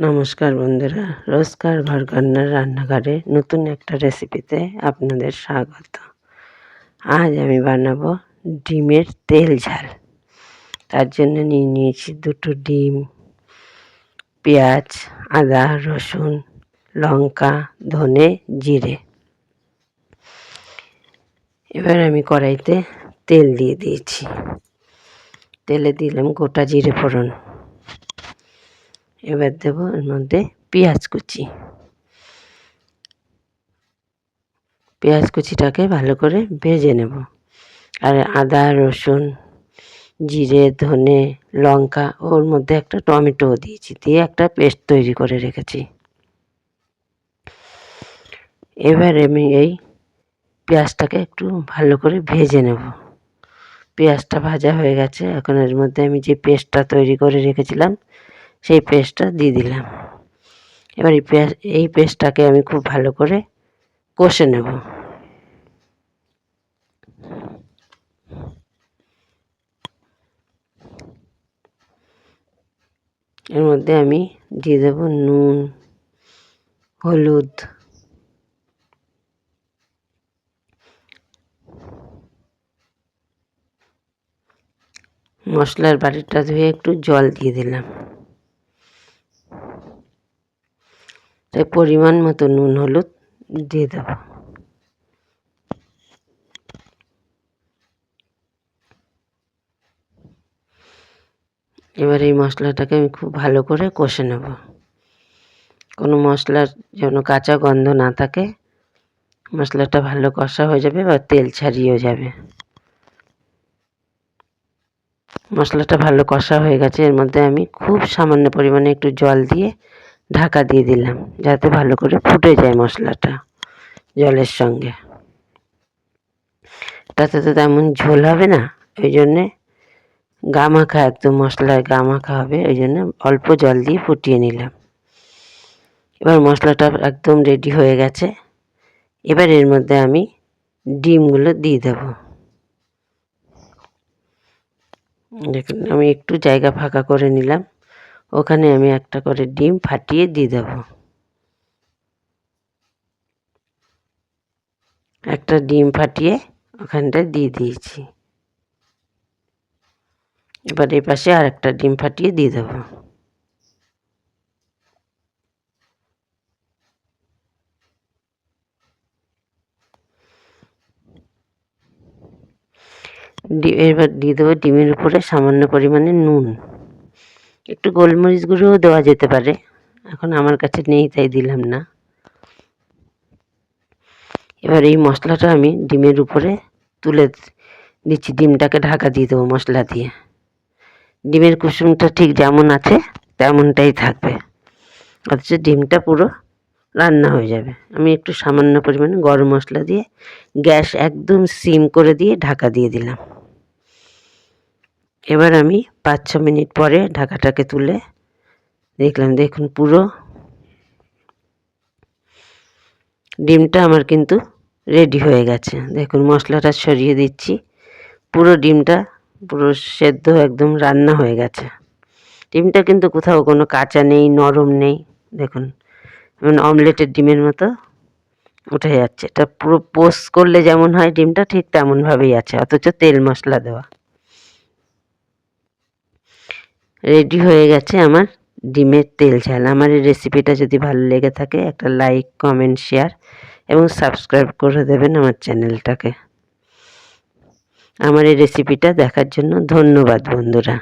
নমস্কার বন্ধুরা, রোজকার ঘরকন্নার রান্নাঘরে নতুন একটা রেসিপিতে আপনাদের স্বাগত। আজ আমি বানাবো ডিমের তেল ঝাল। তার জন্য নিয়েছি 2টো ডিম, পেঁয়াজ, আদা, রসুন, লঙ্কা, ধনে, জিরে। এবার আমি কড়াইতে তেল দিয়ে দিয়েছি। তেলে দিলাম গোটা জিরে ফোড়ন। এবার দেবো এর মধ্যে পেঁয়াজ কুচিটাকে ভালো করে ভেজে নেব। আর আদা, রসুন, জিরে, ধনে, লঙ্কা, ওর মধ্যে একটা টমেটো দিয়েছি, দিয়ে একটা পেস্ট তৈরি করে রেখেছি। এবার আমি এই পেঁয়াজটাকে একটু ভালো করে ভেজে নেব। পেঁয়াজটা ভাজা হয়ে গেছে। এখন এর মধ্যে আমি যে পেস্টটা তৈরি করে রেখেছিলাম সেই পেস্টটা দিয়ে দিলাম। এবার এই পেস্টটাকে আমি খুব ভালো করে কষে নেব। এর মধ্যে আমি দিয়ে দেব নুন, হলুদ, মশলার বাটিটা ধুয়ে একটু জল দিয়ে দিলাম। তাই পরিমাণ মতো নুন হলুদ দিয়ে দেব। এবার এই মশলাটাকে আমি খুব ভালো করে কষে নেব। কোনো মশলার যেন কাঁচা গন্ধ না থাকে। মশলাটা ভালো কষা হয়ে যাবে বা তেল ছাড়িয়েও যাবে। মশলাটা ভালো কষা হয়ে গেছে। এর মধ্যে আমি খুব সামান্য পরিমাণে একটু জল দিয়ে ঢাকা দিয়ে দিলাম, যাতে ভালো করে ফুটে যায় মশলাটা জলের সঙ্গে। তাতে তো তেমন ঝোল হবে না, ওই জন্যে গামাখা, একদম মশলায় গামাখা হবে, ওই জন্য অল্প জল দিয়ে ফুটিয়ে নিলাম। এবার মশলাটা একদম রেডি হয়ে গেছে। এবার এর মধ্যে আমি ডিমগুলো দিয়ে দেব। দেখুন, আমি একটু জায়গা ফাঁকা করে নিলাম, ওখানে আমি একটা করে ডিম ফাটিয়ে দিয়ে দেব। একটা ডিম ফাটিয়ে ওখানটায় দিয়ে দিয়েছি। এবার এই পাশে আর একটা ডিম ফাটিয়ে দিয়ে দেব। এবার দিয়ে দেবো ডিমের উপরে সামান্য পরিমাণে নুন। একটু গোলমরিচ গুঁড়োও দেওয়া যেতে পারে, এখন আমার কাছে নেই তাই দিলাম না। এবার এই মশলাটা আমি ডিমের উপরে তুলে দিচ্ছি। ডিমটাকে ঢাকা দিয়ে দেবো মশলা দিয়ে। ডিমের কুসুমটা ঠিক যেমন আছে তেমনটাই থাকবে, অথচ ডিমটা পুরো রান্না হয়ে যাবে। আমি একটু সামান্য পরিমাণে গরম মশলা দিয়ে গ্যাস একদম সিম করে দিয়ে ঢাকা দিয়ে দিলাম। এবার আমি 5-6 মিনিট পরে ঢাকাটাকে তুলে দেখলাম, দেখুন পুরো ডিমটা আমার কিন্তু রেডি হয়ে গেছে। দেখুন মশলাটা ছড়িয়ে দিচ্ছি, পুরো ডিমটা পুরো সেদ্ধ একদম রান্না হয়ে গেছে। ডিমটা কিন্তু কোথাও কোনো কাঁচা নেই, নরম নেই। দেখুন অমলেটের ডিমের মতো উঠে যাচ্ছে। এটা পুরো পোস্ট করলে যেমন হয় ডিমটা, ঠিক তেমনভাবেই আছে, অথচ তেল মশলা দেওয়া। রেডি হয়ে গেছে আমার ডিমের তেল ঝাল। আমার এই রেসিপিটা যদি ভালো লেগে থাকে একটা লাইক, কমেন্ট, শেয়ার এবং সাবস্ক্রাইব করে দেবেন আমার চ্যানেলটাকে। আমার এই রেসিপিটা দেখার জন্য ধন্যবাদ বন্ধুরা।